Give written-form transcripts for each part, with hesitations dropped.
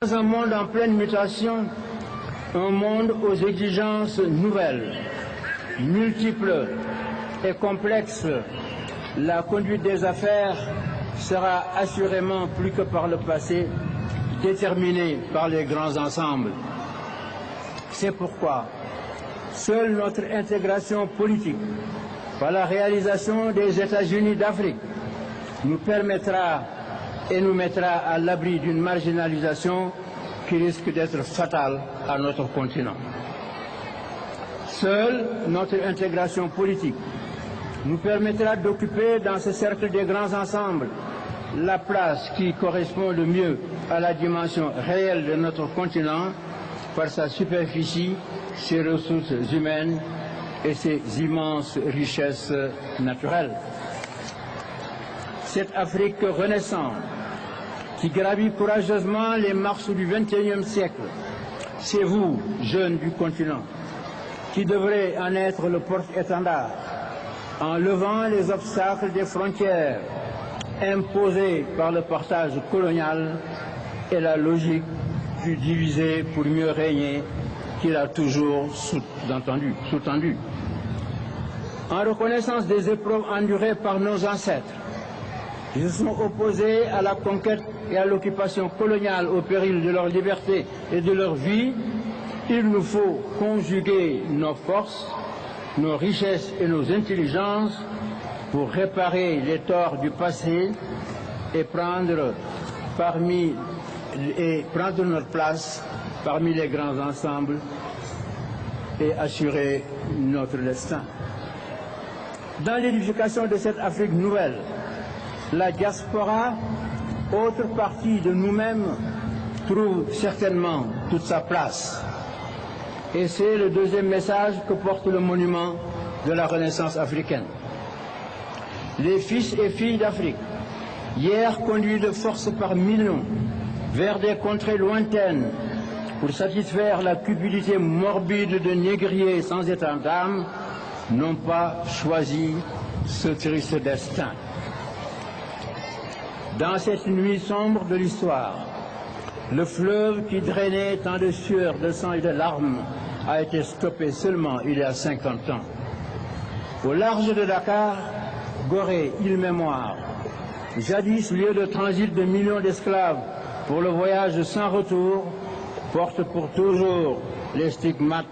Dans un monde en pleine mutation, un monde aux exigences nouvelles, multiples et complexes, la conduite des affaires sera assurément plus que par le passé déterminée par les grands ensembles. C'est pourquoi seule notre intégration politique par la réalisation des États-Unis d'Afrique nous permettra et nous mettra à l'abri d'une marginalisation qui risque d'être fatale à notre continent. Seule notre intégration politique nous permettra d'occuper dans ce cercle des grands ensembles la place qui correspond le mieux à la dimension réelle de notre continent par sa superficie, ses ressources humaines et ses immenses richesses naturelles. Cette Afrique renaissante qui gravit courageusement les marches du XXIe siècle, c'est vous, jeunes du continent, qui devrez en être le porte-étendard en levant les obstacles des frontières imposées par le partage colonial et la logique du diviser pour mieux régner qu'il a toujours sous-tendu. En reconnaissance des épreuves endurées par nos ancêtres, ils se sont opposés à la conquête et à l'occupation coloniale au péril de leur liberté et de leur vie. Il nous faut conjuguer nos forces, nos richesses et nos intelligences pour réparer les torts du passé et prendre notre place parmi les grands ensembles et assurer notre destin. Dans l'édification de cette Afrique nouvelle, la diaspora, autre partie de nous-mêmes, trouve certainement toute sa place. Et c'est le deuxième message que porte le monument de la Renaissance africaine. Les fils et filles d'Afrique, hier conduits de force par millions vers des contrées lointaines pour satisfaire la cupidité morbide de négriers sans état d'âme, n'ont pas choisi ce triste destin. Dans cette nuit sombre de l'histoire, le fleuve qui drainait tant de sueur, de sang et de larmes a été stoppé seulement il y a 50 ans. Au large de Dakar, Gorée, île Mémoire, jadis lieu de transit de millions d'esclaves pour le voyage sans retour, porte pour toujours les stigmates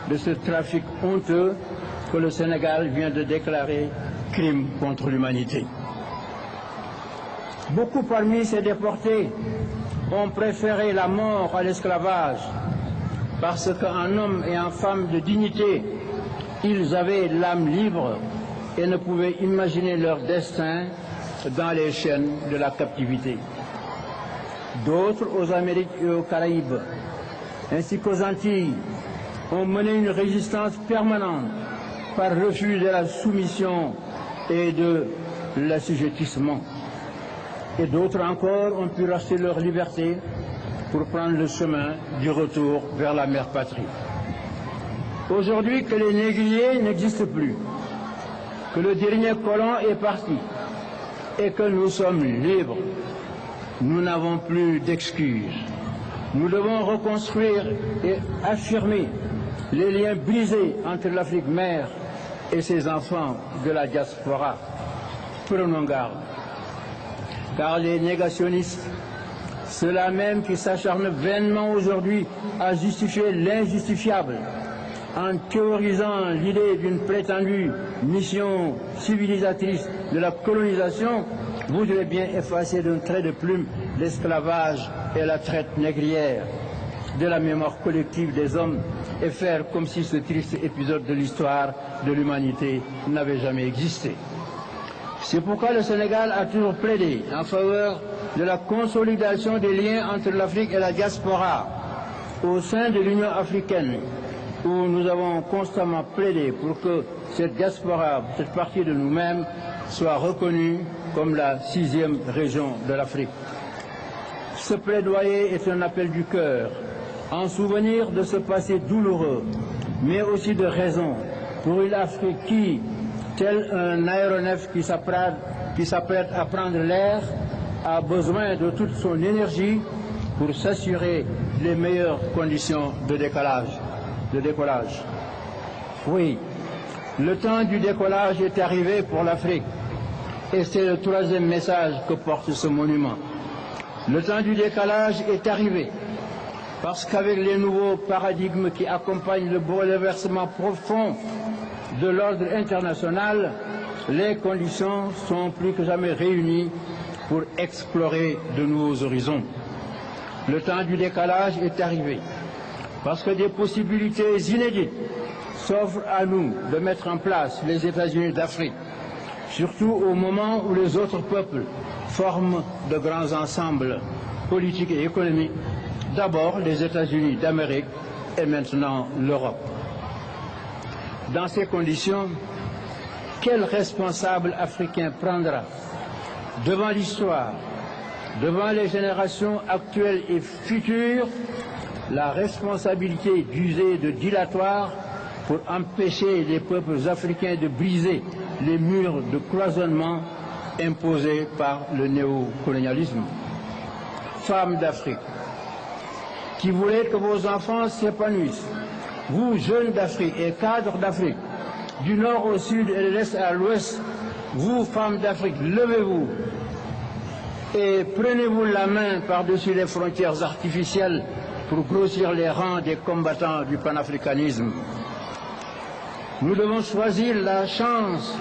de ce trafic honteux que le Sénégal vient de déclarer crime contre l'humanité. Beaucoup parmi ces déportés ont préféré la mort à l'esclavage parce qu'en hommes et en femmes de dignité, ils avaient l'âme libre et ne pouvaient imaginer leur destin dans les chaînes de la captivité. D'autres, aux Amériques et aux Caraïbes, ainsi qu'aux Antilles, ont mené une résistance permanente par refus de la soumission et de l'assujettissement. Et d'autres encore ont pu racheter leur liberté pour prendre le chemin du retour vers la mère patrie. Aujourd'hui que les négriers n'existent plus, que le dernier colon est parti et que nous sommes libres, nous n'avons plus d'excuses. Nous devons reconstruire et affirmer les liens brisés entre l'Afrique mère et ses enfants de la diaspora. Prenons garde. Car les négationnistes, ceux-là même qui s'acharnent vainement aujourd'hui à justifier l'injustifiable, en théorisant l'idée d'une prétendue mission civilisatrice de la colonisation, voudraient bien effacer d'un trait de plume l'esclavage et la traite négrière de la mémoire collective des hommes et faire comme si ce triste épisode de l'histoire de l'humanité n'avait jamais existé. C'est pourquoi le Sénégal a toujours plaidé en faveur de la consolidation des liens entre l'Afrique et la diaspora au sein de l'Union africaine, où nous avons constamment plaidé pour que cette diaspora, cette partie de nous-mêmes, soit reconnue comme la 6e région de l'Afrique. Ce plaidoyer est un appel du cœur, en souvenir de ce passé douloureux, mais aussi de raison, pour une Afrique qui, tel un aéronef qui s'apprête à prendre l'air, a besoin de toute son énergie pour s'assurer les meilleures conditions de décollage. Oui, le temps du décollage est arrivé pour l'Afrique et c'est le troisième message que porte ce monument. Le temps du décalage est arrivé parce qu'avec les nouveaux paradigmes qui accompagnent le bouleversement profond de l'ordre international, les conditions sont plus que jamais réunies pour explorer de nouveaux horizons. Le temps du décalage est arrivé parce que des possibilités inédites s'offrent à nous de mettre en place les États-Unis d'Afrique, surtout au moment où les autres peuples forment de grands ensembles politiques et économiques, d'abord les États-Unis d'Amérique et maintenant l'Europe. Dans ces conditions, quel responsable africain prendra devant l'histoire, devant les générations actuelles et futures, la responsabilité d'user de dilatoire pour empêcher les peuples africains de briser les murs de cloisonnement imposés par le néocolonialisme? Femmes d'Afrique, qui voulez que vos enfants s'épanouissent, vous, jeunes d'Afrique et cadres d'Afrique, du nord au sud et de l'est à l'ouest, vous, femmes d'Afrique, levez-vous et prenez-vous la main par-dessus les frontières artificielles pour grossir les rangs des combattants du panafricanisme. Nous devons choisir la chance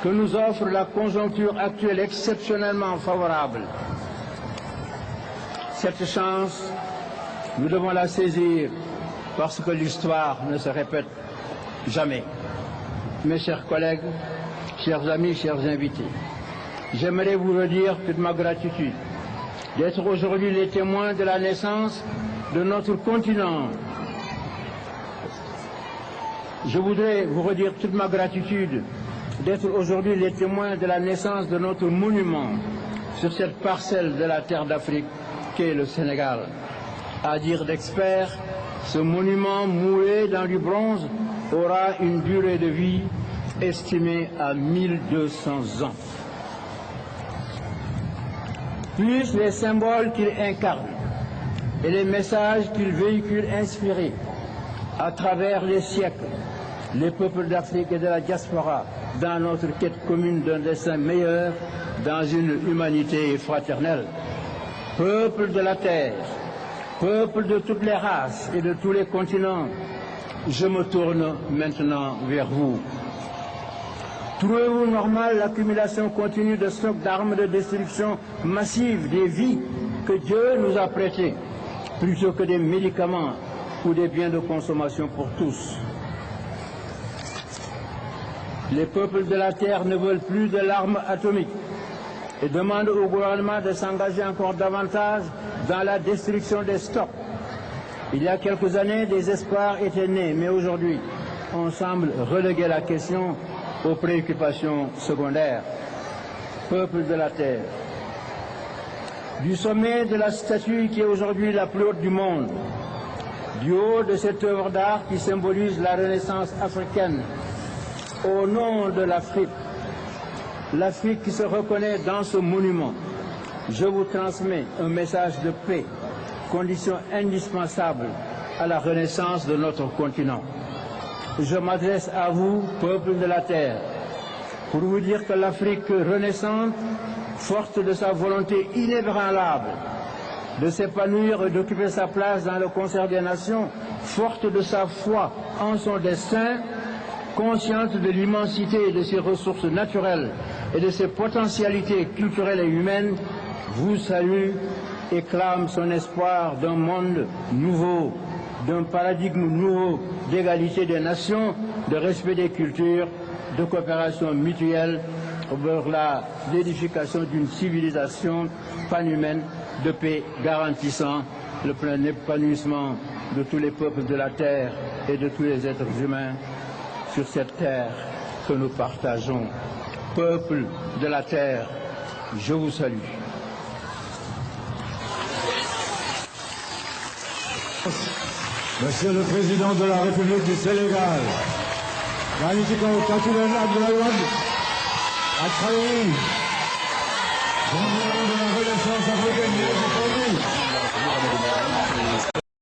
que nous offre la conjoncture actuelle exceptionnellement favorable. Cette chance, nous devons la saisir parce que l'histoire ne se répète jamais. Mes chers collègues, chers amis, chers invités, j'aimerais vous redire toute ma gratitude d'être aujourd'hui les témoins de la naissance de notre continent. Je voudrais vous redire toute ma gratitude d'être aujourd'hui les témoins de la naissance de notre monument sur cette parcelle de la terre d'Afrique qu'est le Sénégal. À dire d'experts, ce monument moulé dans du bronze aura une durée de vie estimée à 1200 ans. Plus les symboles qu'il incarne et les messages qu'il véhicule inspirés à travers les siècles, les peuples d'Afrique et de la diaspora dans notre quête commune d'un destin meilleur, dans une humanité fraternelle. Peuple de la terre, peuple de toutes les races et de tous les continents, je me tourne maintenant vers vous. Trouvez-vous normal l'accumulation continue de stocks d'armes de destruction massive des vies que Dieu nous a prêtées, plutôt que des médicaments ou des biens de consommation pour tous? Les peuples de la terre ne veulent plus de l'arme atomique et demandent au gouvernement de s'engager encore davantage dans la destruction des stocks. Il y a quelques années, des espoirs étaient nés, mais aujourd'hui, on semble reléguer la question aux préoccupations secondaires. Peuple de la terre, du sommet de la statue qui est aujourd'hui la plus haute du monde, du haut de cette œuvre d'art qui symbolise la renaissance africaine, au nom de l'Afrique, l'Afrique qui se reconnaît dans ce monument, je vous transmets un message de paix, condition indispensable à la renaissance de notre continent. Je m'adresse à vous, peuple de la terre, pour vous dire que l'Afrique renaissante, forte de sa volonté inébranlable de s'épanouir et d'occuper sa place dans le concert des nations, forte de sa foi en son destin, consciente de l'immensité de ses ressources naturelles et de ses potentialités culturelles et humaines, vous salue et clame son espoir d'un monde nouveau, d'un paradigme nouveau d'égalité des nations, de respect des cultures, de coopération mutuelle vers l'édification d'une civilisation panhumaine de paix garantissant le plein épanouissement de tous les peuples de la terre et de tous les êtres humains sur cette terre que nous partageons. Peuple de la terre, je vous salue. Monsieur le Président de la République du Sénégal, magnifique Tatoulène Abdoulaye, à Traoré, de la Renaissance africaine.